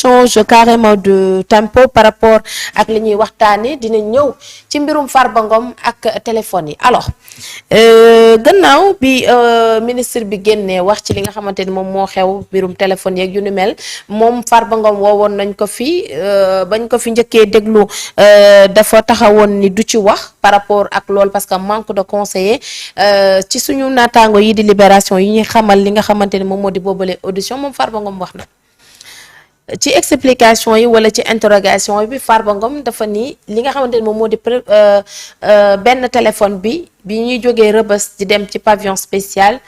change carrément de tempo par rapport ak li ñuy waxtaanee dina ñëw ci mbirum Farba Ngom ak téléphone yi alors gannaaw bi ministre bi génnee wax ci li nga xamante ni moom moo xew mbirum téléphone yeeg yu ni mel moom Farba Ngom woowoon nañ ko fi bañ ko fi njëkkee déglu dafa taxawoon ni du ci wax par rapport ak loolu parce que manque de conseiller ci suñu naataango yi di Libération yi ñuy xamal li nga xamante ni moom moo di boobale audition moom Farba Ngom wax na ci explication yi wala ci interrogation bi Farba Ngom dafa ni li nga xamante ni moom moo di benn téléphone bi ñuy jógee Rebeuss di dem ci pavillon spécial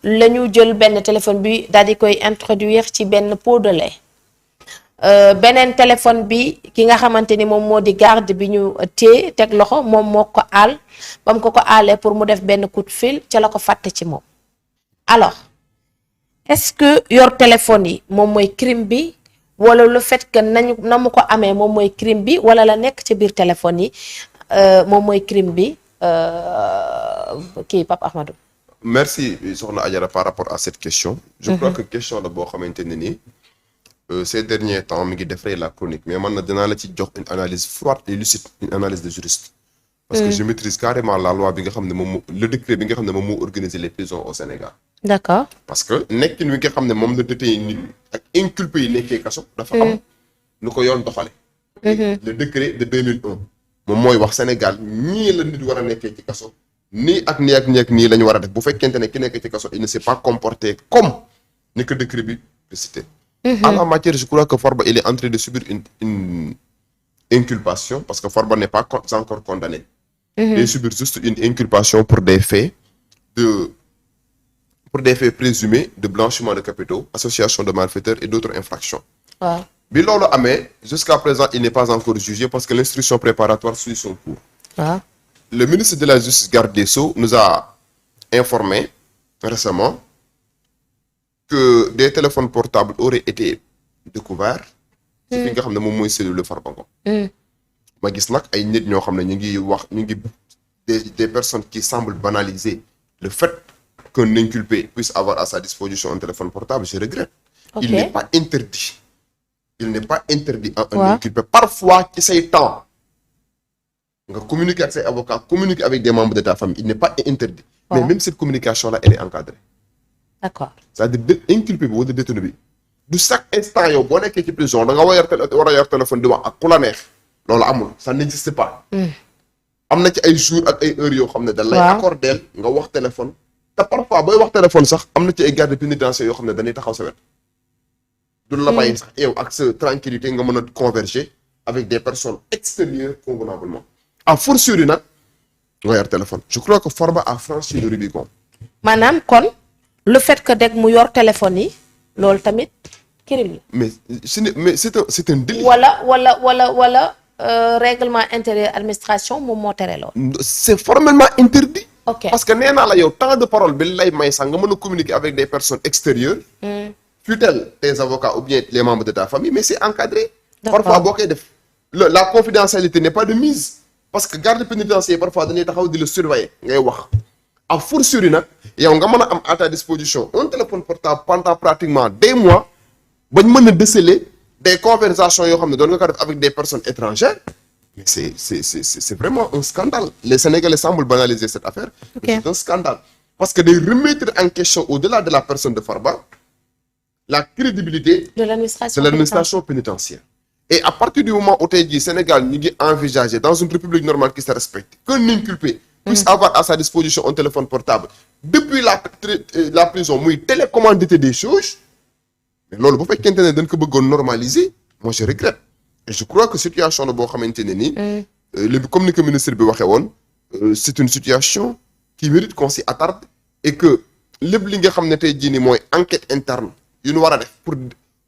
la ñu jël benn téléphone bi daal di koy introduire ci benn pot de lait beneen téléphone bi ki nga xamante ni moom moo di garde bi ñu téye teg loxo moom moo ko aal ba mu ko aalee pour mu def benn coup de fil ca la ko fàtte ci moom alors est-ce que yor téléphone yi moom mooy crime bi wala le fait que na mu ko amee moom mooy crime bi wala la nekk ci biir téléphone yi moom mooy crime bi kii Pape Ahmadou. Merci soxna Adjara par rapport à cette question. Je crois que question la boo xamante ne nii ces derniers temps mi ngi defee la chronique mais man na dinaa la ci jox une analyse froide et lucide une analyse de juriste. Parce que je maîtrise carrément la loi bi nga xam ne moom le décret bi nga xam ne moom moo organiser les prisons au Sénégal. D'accord. Parce que nekkin wi nga xam ne moom la détenu nit ak inculpé yi nekkee kaso. dafa am nu ko yoon doxale le décret de 2001. moom mooy wax Sénégal ñii la nit war a nekkee ci kaso. nii ak nii ak nii ak nii la ñu war a def bu fekkente ne ki nekk ci kaso il ne s'est pas comporté comme ni que décret bi de cité. En la matière je crois que Farba il est en train de subir une inculpation parce que Farba n'est pas encore condamné. Il subit juste une inculpation pour des faits présumés de blanchiment de capitaux, association de malfaiteurs et d'autres infractions. Wow. Bi loolu amee jusqu'à présent il n'est pas encore jugé parce que l'instruction préparatoire suit son cours. Wow. Le ministre de la Justice garde des Sceaux nous a informé récemment que des téléphones portables auraient été découverts. ci fi nga xam ne moom mooy cellule Farba Ngom. ma gis nag ay nit ñoo xam ne ñu ngi des personnes qui semblent banaliser le fait qu'un inculpé puisse avoir à sa disposition un téléphone portable je regrette. Okay. Il n'est pas interdit à un inculpé parfois ci say temps nga communiquer ak say avocats communiquer avec des membres de ta famille il n'est pas interdit. Mais même cette communication là elle est encadrée. D'accord. C'est-à-dire inculpé bi wala détenu bi du chaque instant yow boo nekkee ci prison da nga war a yor téléphone di wax ak ku la neex loolu amul ça n'existe pas. am na ci ay jours ak ay heures yoo xam ne da lay accordeel nga wax téléphone te parfois booy wax téléphone sax am na ci ay gardes pénitentiaires yoo xam ne dañuy taxaw sa wet du la bàyyi sax yow ak sa tranquillité nga mën a converger avec des personnes extérieures convenablement à fortiori nag nga yor téléphone je crois que Farba a franchi le Rubicon. maanaam kon le fait que deg mu yor téléphone yi loolu tamit crime la. mais c'est un délit. wala règlement intérieur administration moom moo tere loolu. C'est formellement interdit. Ok. Parce que nee naa la yow temps de parole bi lay may sax nga mën a communiquer avec des personnes extérieures. fut-elle tes avocats ou bien les membres de ta famille mais c'est encadré. Parfois boo koy def la confidentialité n'est pas de mise parce que garde pénitentiaire parfois dañuy taxaw di la surveiller ngay wax. a fortiori nag yow nga mën a am à ta disposition un téléphone portable pendant pratiquement des mois bañ mën a déceler des conversations yoo xam ne doon nga ko def avec des personnes étrangères mais c'est vraiment un scandale les Sénégalais semblent banaliser cette affaire. Okay. C'est un scandale parce que day remettre en question au-delà de la personne de Farba la crédibilité de l'administration pénitentiaire. Et à partir du moment où tey jii Sénégal ñu ngi envisager dans une république normale qui se respecte qu'un inculpé puisse avoir à sa disposition un téléphone portable depuis la prison muy télécommander des choses mais loolu bu fekkente ne dañ ko bëggoon normaliser moi je regrette et je crois que situation la boo xamante ne nii comme ni ko ministre bi waxee woon c'est une situation qui mérite qu'on s'y attarde et que lépp li nga xam ne tey jii nii mooy enquête interne yu ñu war a def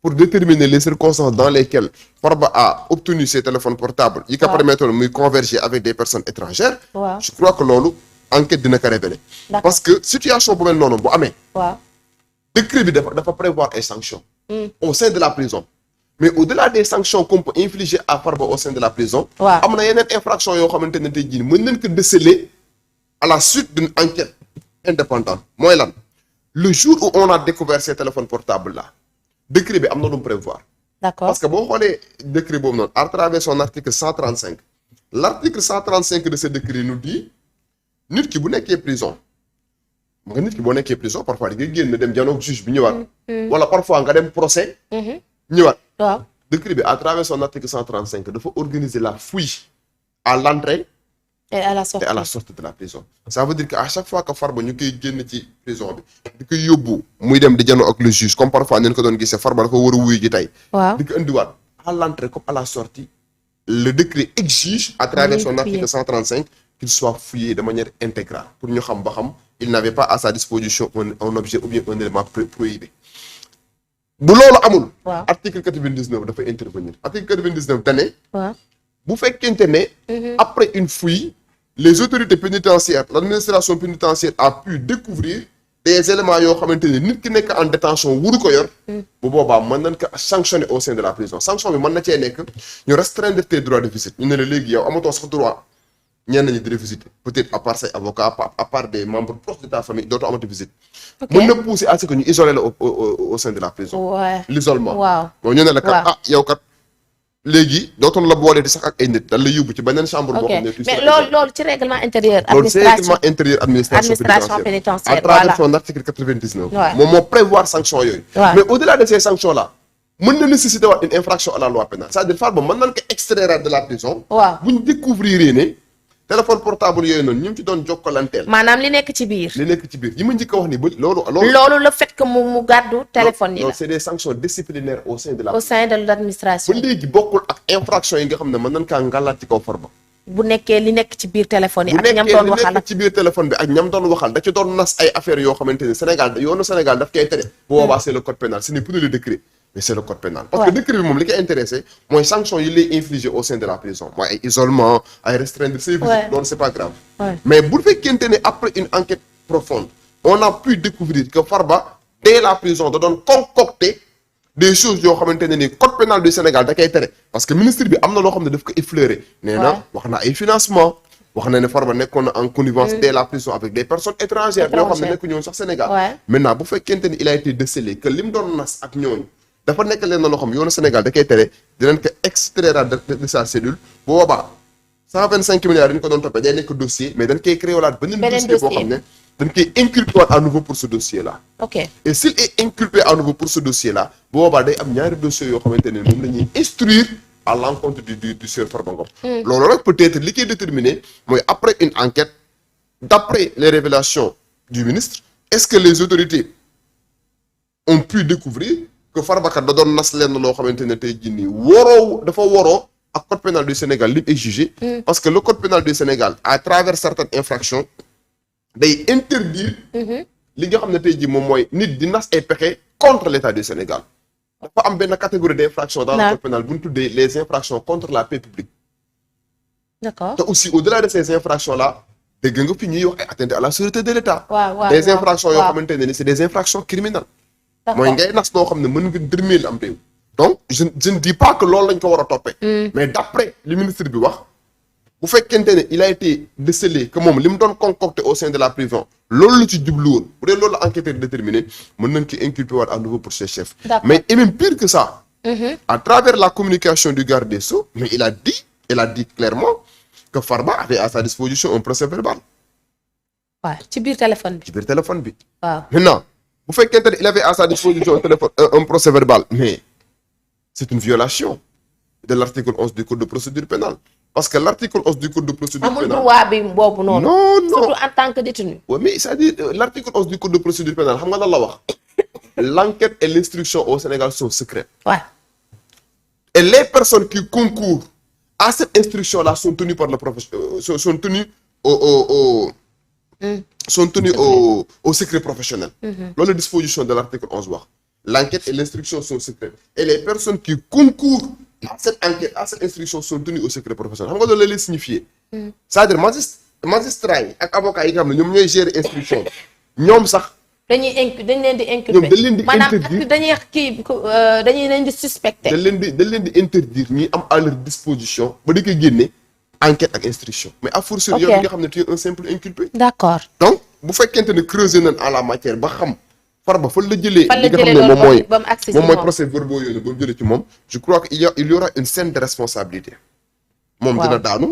pour déterminer les circonstances dans lesquelles Farba a obtenu ses téléphones portables yi ko permettoon muy converger avec des personnes étrangères. Je crois que loolu enquête dina ko révéler. Parce que situation bu mel noonu bu amee. décret bi dafa prévoir ay sanctions. Au sein de la prison. Mais au-delà des sanctions qu'on peut infliger à Farba au sein de la prison. am na yeneen infractions yoo xamante ne tey jii mën nañ ko déceler à la suite d'une enquête indépendante mooy lan le jour où on a découvert ces téléphones portables là décret bi am na lu mu prévoir d'accord parce que boo xoolee décret boobu noonu à travers son article 135 l'article 135 de ce décret nous dit nit ki bu nekkee prison nga nit ki boo nekkee prison parfois di nga génn dem janoog juge bi ñëwaat wala parfois nga dem procès ñëwaat waaw décret bi à travers son article 135 dafa organiser la fouille à l'entrée et à la sortie et à la sortie de la prison ça veut dire que à chaque fois que Farba ñu koy génn ci prison bi di koy yóbbu muy dem di janoo ak le juge comme parfois neen ko doon gisee Farba dafa war a wuyu ji tey waaw di ko indiwaat à l'entrée comme à la sortie le décret exige à travers son article 135 qu'il soit fouillé de manière intégrale pour ñu xam ba xam il n'avait pas à sa disposition un objet ou bien un élément prohibé bu loolu amul waaw article 99 dafa intervenir article 99 dane waaw bu fekkente ne après une fouille les autorités pénitentiaires l'administration pénitentiaire a pu découvrir des éléments yoo xamante ni nit ki nekk en détention wuru ko yor bu boobaa mën nañ ko sanctionner au sein de la prison sanction bi mën na cee nekk ñu restreindre tes droits de visite ñu ne la léegi yow amatoo sax droit ñenn ñi di visiter peut-être à part say avocats à part des membres proches de ta famille dootoo amati visite mën na pousser à ce que ñu isoler la au sein de la prison ouais l'isolement waaw bon ñu ne la kat waaw. ah yow kat léegi dootoon la boole di sax ak ay nit dañ la yóbbu ci beneen chambre boo xam ne tu mais seras loolu ci règlement intérieur loolu c'est administration règlement intérieur administration pénitentiaire pénitentiaire à travers voilà son article 99 Ouais. moom moo prévoir sanction yooyu Ouais. mais au-delà de ces sanctions là mën na nécessiter waat une infraction à la loi pénale c'est-à-dire Farba mën nañ ko extraire de la prison waaw bu ñu découvrir ne téléphone portable yooyu noonu ñu ngi ci doon jokkalanteel maanaam li nekk ci biir li nekk ci biir yi ma njëkk a wax ni ba loolu loolu le fait que mu gàddu téléphone yi non la c'est des sanctions disciplinaires au sein de la au sein de l'administration ba léegi bokkul ak infraction yi nga xam ne mën nañ kaa ngàllaat ci kaw Farba bu nekkee li nekk ci biir téléphone yi bu ak ñam nekkee doon li waxal nekk ci biir téléphone bi ak ñam doon waxal da ci doon nas ay affaires yoo xamante ne Sénégal yoonu Sénégal daf koy tere bu boobaa c'est le code pénal ce n'est plus le décret mais c'est le code pénal parce que Ouais. décret bi moom li koy intéressé mooy sanction yi lay infliger au sein de la prison mooy ay isolement ay restreindre ses visites Ouais. loolu c'est pas grave Ouais. mais bu fekkente ne après une enquête profonde on a pu découvrir que Farba dès la prison da doon concocter des choses yoo xamante ne ni code pénal du Sénégal da koy tere parce que ministre bi am na loo xam ne daf ko effleurer nee na Ouais. wax na ay financement wax na ne Farba nekkoon na en connivence dès la prison avec des personnes étrangères yoo xam ne nekk ñoon sax Sénégal Ouais. maintenant bu fekkente ni il a été décelé que lim doon nas ak ñooñu dafa nekk leen na loo xam yoonu Sénégal da koy tere dinañ ko extraire de sa cellule bu boobaa 125 milliards yi ñu ko doon toppee day nekk dossier mais dañ koy créé walaat beneen dossier boo xam ne dañ koy inculper waat à nouveau pour ce dossier là ok et s'il est inculpé à nouveau pour ce dossier là bu boobaa day am ñaari dossiers yoo xamante ne moom la ñuy instruire à l'encontre du sieur Farba Ngom loolu nag peut-être li koy déterminer mooy après une enquête d'après les révélations du ministre est-ce que les autorités ont pu découvrir que Farba kat da doon nas lenn loo xamante ne tey jii nii dafa waroo ak code pénal du Sénégal li mu exigé parce que le code pénal du Sénégal à travers certaines infractions day interdire li nga xam ne tey jii moom mooy nit di nas ay pexe contre l'État du Sénégal dafa am benn catégorie d'infractions dans le code pénal bu ñu tuddee les infractions contre la paix publique d'accord te aussi au-delà de ces infractions là dégg nga fi ñuy wax ay atteinte à la sûreté de l'État waaw des infractions yoo xamante ne ni c'est des infractions criminelles mooy ngay nas loo xam ne mën nga dërmeel am réew donc je ne dis pas que loolu lañ ko war a toppee mais d'après li ministre bi wax bu fekkente ne il a été décelé que moom li mu doon concocté au sein de la prison loolu la ci jublu woon bu dee loolu la enquêteur déterminé mën nañ ko inculper waat à nouveau pour ses chefs mais et même pire que ça à travers la communication du garde des Sceaux mais il a dit clairement que Farba avait à sa disposition un procès-verbal waaw ci biir téléphone bi ci biir téléphone bi waaw maintenant bu fekkente ne il avait à sa disposition un procès-verbal mais c'est une violation de l'article 11 du code de procédure pénale parce que l'article 11 du code de procédure pénale amul droit bi boobu noonu non surtout en tant que détenu ouais, mais c'est-à-dire l'article 11 du code de procédure pénale xam nga lan la wax l'enquête et l'instruction au Sénégal sont secrètes waaw et les personnes qui concourent à cette instruction-là sont tenues par le professeur sont tenues au secret professionnel loolu la disposition de l'article 11 wax l'enquête et l'instruction sont secrètes et les personnes qui concourent à cette enquête à cette instruction sont tenues au secret professionnel xam nga loolu la lay signifier c'est-à-dire magistrat yi ak avocats yi nga xam ne ñoom ñooy gérer instruction ñoom sax dañ leen di inculper ñoom dañ leen di maanaam interdire dañuy leen di suspecter dañ leen di interdire ñuy am à leur disposition ba di ko génne enquête ak instruction mais à fortiori yow nga xam ne tu es un simple inculpé d'accord donc bu fekkente ne creuser nañ en la matière ba xam Farba fan la jëlee fan la li nga xam jëlee ne loolu moom mooy ba mu agsi ci moom mooy moom. procès verbaux yooyu ba mu jëlee ci moom je crois que il y aura une scène de responsabilité moom Waaw. dina daanu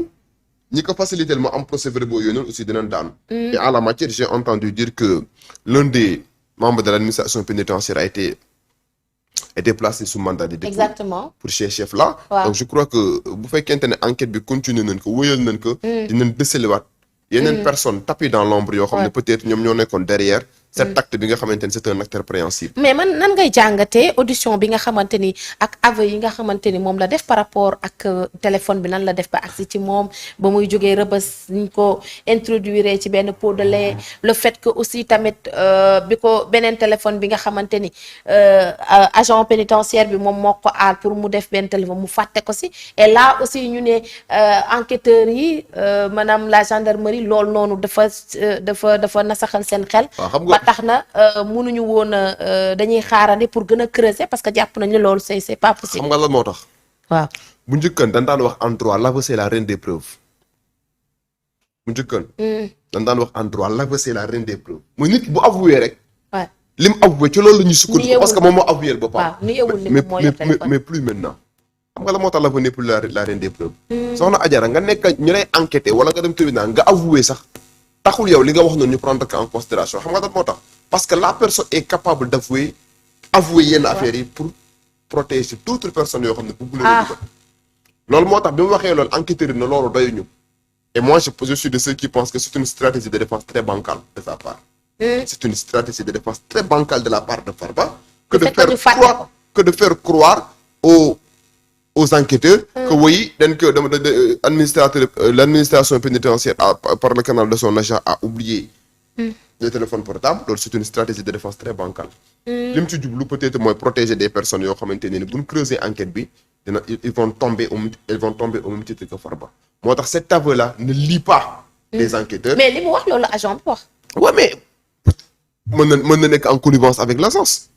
ñi ko facilité mu am procès verbaux yooyu noonu aussi dinañ daanu et en la matière j'ai entendu dire que l'un des membres de l'administration pénitentiaire a été placé sous mandat de dépôt exactement. pour ces chefs là Waaw. donc je crois que bu fekkente ne enquête bi continuer nañ ko wëyal nañ ko dinañ déceler yeneen personne tapis dans l'ombre yoo xam ne Ouais. peut-être ñoom ñoo nekkoon derrière cet acte bi nga xamante ne c'est un acte répréhensible. mais man nan ngay jàngatee audition bi nga xamante ni ak aveu yi nga xamante ni moom la def par rapport ak téléphone bi nan la def ba agsi ci moom ba muy jógee rëbës niñ ko introduire ci benn pot de lait le fait que aussi tamit bi ko beneen téléphone bi nga xamante ni agent pénitentiaire bi moom moo ko aal pour mu def benn téléphone mu fàtte ko si et là aussi ñu ne enquêteurs yi maanaam la gendarmerie loolu noonu dafa nasaxal seen xel. waaw xam nga tax na mënuñu woon a dañuy xaarandi pour gën a creuser parce que jàpp nañu loolu c'est pas possible. xam nga lan moo tax. waaw bu njëkkan dañ daan wax en droit l'aveu c'est la reine des preuves bu njëkkan. dañ daan wax en droit l'aveu c'est la reine des preuves. mooy nit bu avoué rek. waaw lim avoué ci loolu la ñuy sukkandiku parce que moom moo avoué boppam. waaw ni yewul ni moom moo yor téléphone mais plus maintenant. xam nga la moo tax l'aveu n'est plus la reine des preuves. soxna Adjara nga nekk ñu lay enquêter wala nga dem tribunal nga avoué sax. taxul yow li nga wax noonu ñu prendre en considération xam nga lan moo tax parce que la personne est capable d'avouer yenn affaires yi pour protéger d'autres personnes yoo xam ne bëgg leen dugal loolu moo tax bi mu waxee loolu enquêteur yi na loolu doyuñu et moi je suis de ceux qui pensent que c'est une stratégie de défense très bancale de sa part c'est une stratégie de défense très bancale de la part de Farba que de faire croire aux enquêteurs que oui l'administration pénitentiaire par le canal de son agent a oublié les téléphones portables loolu c'est une stratégie de défense très bancale li mu ci jublu peut-être mooy protéger des personnes yoo xamante ne ni bu ñu creuser enquête bi ils vont tomber au même titre que Farba moo tax cet aveu là ne lie pas les enquêteurs mais li mu wax loolu agent bi wax ouais mais mën na nekk en connivence avec l'agence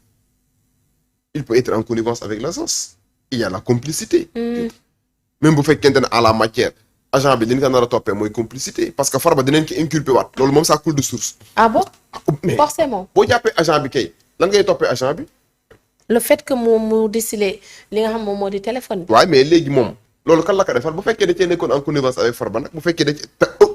il peut être en connivence avec l'agence il y a la complicité même bu fekkente ne à la matière agent bi li ñu ko nar a toppee mooy complicité parce que Farba dinañ ko inculper waat loolu moom ça coule de source ah bon mais forcément boo jàppee agent bi kay lan ngay toppee agent bi le fait que mu déceler li nga xam moom moo di téléphone bi waaye mais léegi moom loolu kan la ko defal bu fekkee da cee nekkoon en connivence avec Farba nag bu fekkee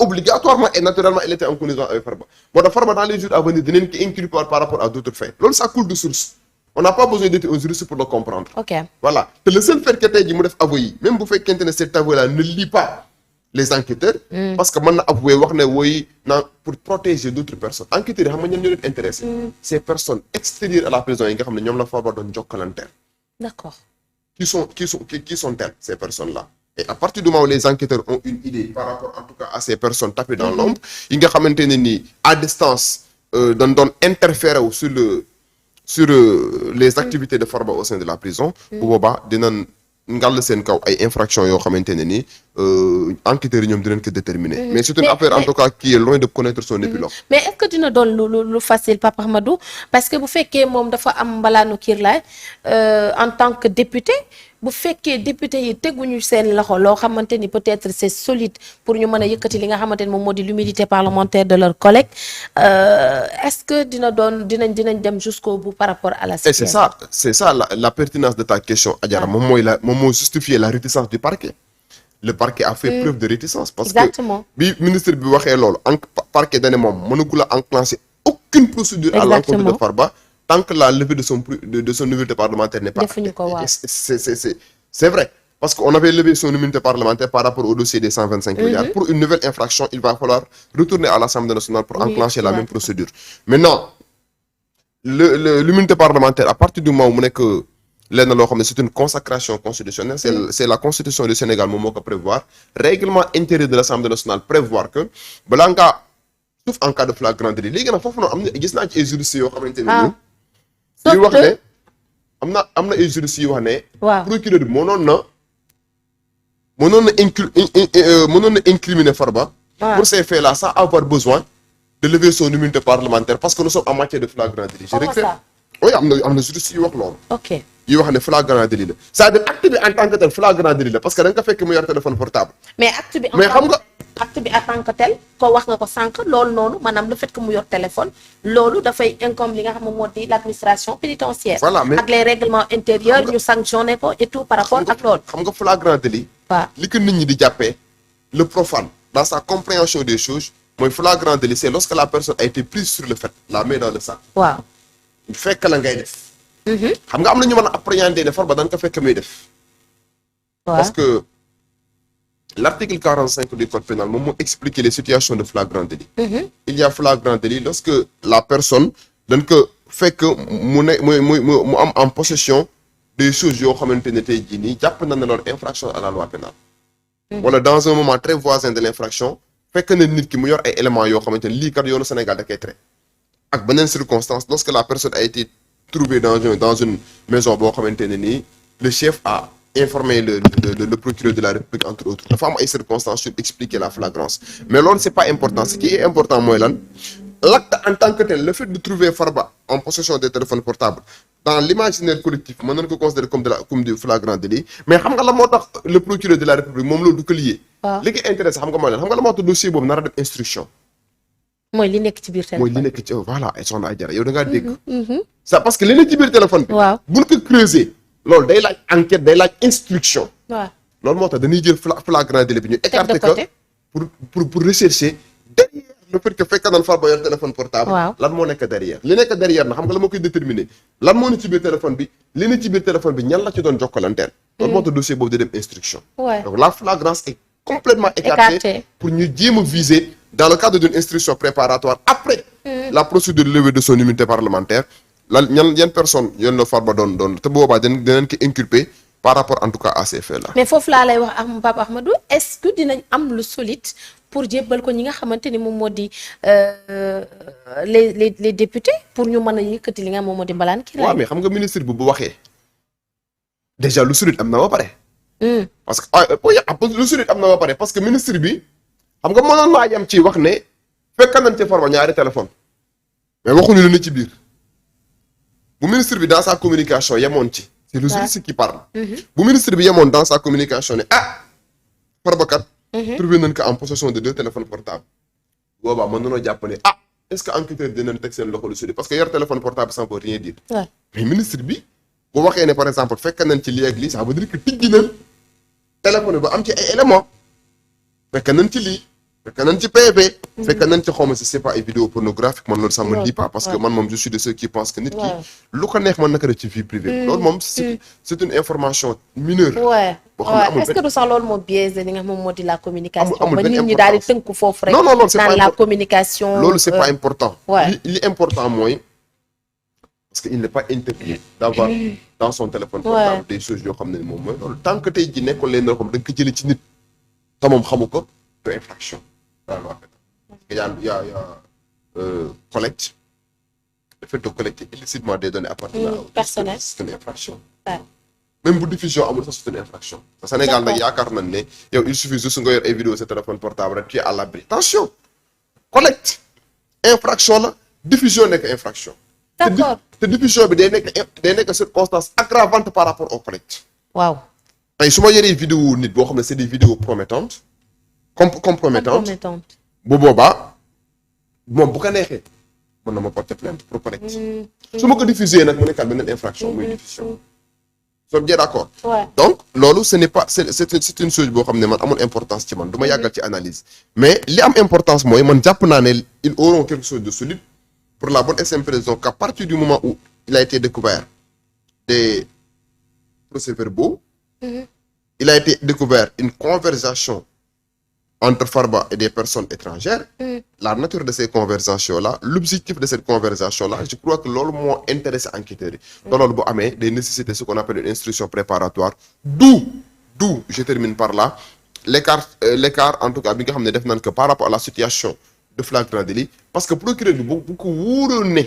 obligatoirement et naturellement il était en connivence avec Farba moo tax Farba dans les jours à venir dinañ ko inculper waat par rapport à d'autres faits loolu ça coule de source on n'a pas besoin d'être un juriste pour le comprendre ok voilà te le seul fait que tey ji mu def aveu yi même bu fekkente ne cet aveu là ne lie pas les enquêteurs parce que mën na avouer wax ne wooy naan pour protéger d'autres personnes enquêteurs yi xam nga ñen ñoo leen intéressé ces personnes extérieures à la prison yi nga xam ne ñoom la Farba doon jokkalanteel d'accord qui sont-elles ces personnes-là et à partir du moment où les enquêteurs ont une idée par rapport en tout cas à ces personnes tapées dans l'ombre yi nga xamante ne nii à distance dañ doon interférer wu sur les activités de Farba au sein de la prison bu boobaa dinañ ngàll seen kaw ay infractions yoo xamante ne ni enquêteurs yi ñoom dinañ ko déterminer mais c'est une affaire en tout cas qui est loin de connaître son épilogue mais est-ce que dina doon lu facile Papa Ahmadou parce que bu fekkee moom dafa am mbalaanu kiirlaay en tant que député bu fekkee député yi teguñu seen loxo loo xamante ni peut-être c'est solide pour ñu mën a yëkkati li nga xamante ni moom moo di l'humilité parlementaire de leurs collègues est-ce que dinañ dem jusqu'au bout par rapport à la situation. et c'est ça la pertinence de ta question Adjara moom moo justifier la réticence du parquet le parquet a fait preuve de réticence parce exactement. que bi ministre bi waxee loolu parquet dane moom mënagul a enclencher aucune procédure à l'encontre de Farba tant que la levée de son immunité parlementaire n'est pas defuñu ko waaw c'est vrai parce qu'on avait levé son immunité parlementaire par rapport au dossier des 125 milliards pour une nouvelle infraction il va falloir retourner à l'Assemblée nationale pour enclencher la même procédure maintenant l'immunité parlementaire à partir du moment où mu nekk lenn loo xam ne c'est une consacration constitutionnelle c'est la constitution du Sénégal moom moo ko prévoir règlement intérieur de l'Assemblée nationale prévoir que balaa ngaa sauf en cas de flagrant délit léegi nag foofu noonu am na gis naa ci ay juristes yoo xamante ne nii yi wax ne am na ay juristes yi wax ne procureur bi mënoon na incriminer Farba pour ces faits là sans avoir besoin de lever son immunité parlementaire parce que nous sommes en matière de flagrant délit je regrette oui am na juristes yi wax loolu ok yi wax ne flagrant délit la c'est-à-dire acte bi en tant que tel flagrant délit la parce que da nga ko fekk mu yor téléphone portable mais acte bi mais xam nga acte bi en tant que tel ko wax nga ko sànq loolu noonu maanaam le fait que mu yor téléphone loolu dafay incombe li nga xam ne moo di l'administration pénitentiaire. Voilà, mais ak les règlements intérieurs ñu sanctionné ko et tout par rapport ak loolu. xam nga flagrant délit. waaw li ko nit ñi di jàppee le profane dans sa compréhension des choses mooy flagrant délit c'est lorsque la personne a été prise sur le fait la main dans le sac. waaw. fekk la ngay def. xam nga am na ñu mën a appréhender ne Farba dañ ko fekk muy def. waaw parce que l'article 45 du code pénal moom moo expliquer les situations de flagrant délit. Il y a flagrant délit lorsque la personne dañ ko fekk mu ne mu am en possession des choses yoo xamante ne tey jii nii jàpp na ne loolu infraction à la loi pénale. wala dans un moment très voisin de l'infraction fekk na nit ki mu yor ay éléments yoo xamante ne lii kat yoonu Sénégal da koy traité. ak beneen circonstance lorsque la personne a été trouvée dans une maison boo xamante ne nii le chef a informer le procureur de la République entre autres dafa am ay circonstances sur expliquer la flagrance mais loolu c'est pas important ce qui est important mooy lan l'acte en tant que tel le fait de trouver Farba en possession des téléphones portables dans l'imaginaire collectif mën nañu ko considérer comme du flagrant délit mais xam nga la moo tax le procureur de la République moom loolu du ko lié. li ko intéressé xam nga mooy lan xam nga la moo tax dossier boobu nar a def instruction. mooy li nekk ci biir téléphone mooy li nekk ci voilà soxna Adjara yow da ngaa dégg. ça parce que li nekk ci biir téléphone bi. waaw buñ ko creuser. loolu day laaj enquête day laaj instruction. waaw loolu moo tax dañuy jël flagrant délit bi ñu écarter que pour rechercher derrière le fait que fekk naan Farba yor téléphone portable. waaw lan moo nekk derrière li nekk derrière na xam nga la moo koy déterminer lan moo ne ci biir téléphone bi li ne ci biir téléphone bi ñan la ci doon jokkalanteel. loolu moo tax dossier boobu di dem instruction. donc la flagrance est complètement écartée pour ñu jéem a viser dans le cadre d'une instruction préparatoire après la procédure de levée de son immunité parlementaire. lan yan personne yoon la Farba doon te boobaa dinañ ko inculper par rapport en tout cas à ces faits là. mais foofu laa lay wax ak Pape Ahmadou est-ce que dinañ am lu solide pour jébbal ko ñi nga xamante ni moom moo di les députés pour ñu mën a yëkkati li nga moom moo di mbalaan ki waaw mais xam nga ministre bi bu waxee déjà lu solide am na ba pare. parce que lu solide am na ba pare parce que ministre bi xam nga mënoon naa yem ci wax ne fekk nañ ci Farba ñaari téléphone mais waxuñu lu ne ci biir. bu ministre bi dans sa communication yemoon ci. c'est le juriste qui parle. bu ministre bi yemoon dans sa communication ne Farba kat. trouvé nañ ko en possession de 2 téléphones portables. boobaa mën nañoo jàpp ne est-ce que enquêteur dinañ teg seen loxo lu sudi parce que yor téléphone portable ça veut rien dire. mais ministre bi bu waxee ne par exemple fekk nañ ci lii ak lii ça veut dire que tijji nañ téléphone ba am ci ay éléments fekk nañ ci lii. fekk nañ ci PV. fekk nañ ci xawma si c'est pas ay vidéo pornographique man loolu ça me dit pas parce que man moom je suis de ceux qui pensent que nit ki lu ko neex mën na ko def ci vie privée. loolu moom c'est une information mineure. boo xam ne amul est-ce que du sax loolu moo biaisé li nga xam moom moo di la communication. amul ba benn nit ñi daal di tënku foofu rek. non loolu c'est pas naan la communication. loolu c'est pas important. li important mooy parce que il n'est pas interdit d'avoir dans son téléphone portable des choses yoo xam ne moom mooy loolu tant que tey ji nekkul leen loo xam da nga ko jëlee ci nit te moom xamu ko du infraction. Il y a collecte. Le fait de collecter illicitement des données appartenant aux personnels, c'est une infraction. Même pour diffusion, c'est une infraction. Au Sénégal, il suffit juste de faire une vidéo sur téléphone portable, tu es à l'abri. Attention! Collecte, infraction, là, diffusion n'est qu'infraction. D'accord. La diffusion est une circonstance aggravante par rapport au collecte. Wow. Et si je des vidéos, c'est des vidéos promettantes. Compromettante bu boobaa moom bu ko neexee mën na ma porter plainte pour collecte su ma ko diffuser nag mu nekkaat beneen infraction muy diffusion soo bien d'accord donc loolu ce n'est pas c'est une chose boo xam ne man amul importance ci man du ma yàggal ci analyse mais li am importance mooy man jàpp naa ne ils auront quelque chose de solide pour la bonne et simple raison qu'à partir du moment où il a été découvert des procès-verbaux il a été découvert une conversation entre Farba et des personnes étrangères, la nature de ces conversations-là, l'objectif de cette conversation-là, je crois que l'homme moo intéressé enquêteurs yi. loolu bu amee day nécessiter ce qu'on appelle une instruction préparatoire. D'où je termine par là l'écart en tout cas bi nga xam ne def nañ que par rapport à la situation de flagrant délit parce que procureur bi bu ko wóoroon ne.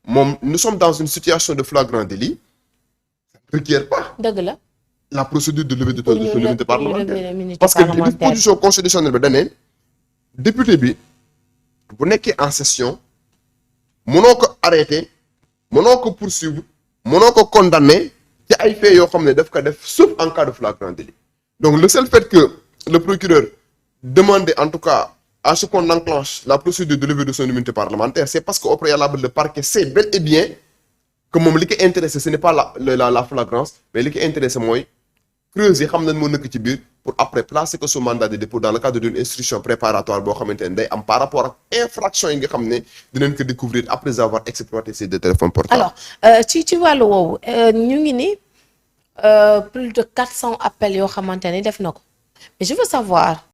moom nous sommes dans une situation de flagrant délit. ça ne requiert pas. dëgg la. la procédure de levée de son immunité parlementaire parce que disposition constitutionnelle bi da ne député bi bu nekkee en session mënoo ko arrêter mënoo ko poursuivre mënoo ko condamner ci ay faits yoo xam ne daf ko def sauf en cas de flagrant délit donc le seul fait que le procureur demander en tout cas à ce qu'on enclenche la procédure de levée de son immunité parlementaire, c'est parce qu'au préalable le parquet sait bel et bien que moom li ko intéressé ce n'est pas la flagrance, mais li ko intéressé mooy creuser xam nañ moo nekk ci biir pour après placer que sous mandat de dépôt dans le cadre d'une instruction préparatoire boo xamante ne day am par rapport ak infraction yi nga xam ne dinañ ko découvrir après avoir exploité ces deux téléphones portables. alors ci wàllu woowu ñu ngi ni plus de 400 appels yoo xamante ni def na ko mais je veux savoir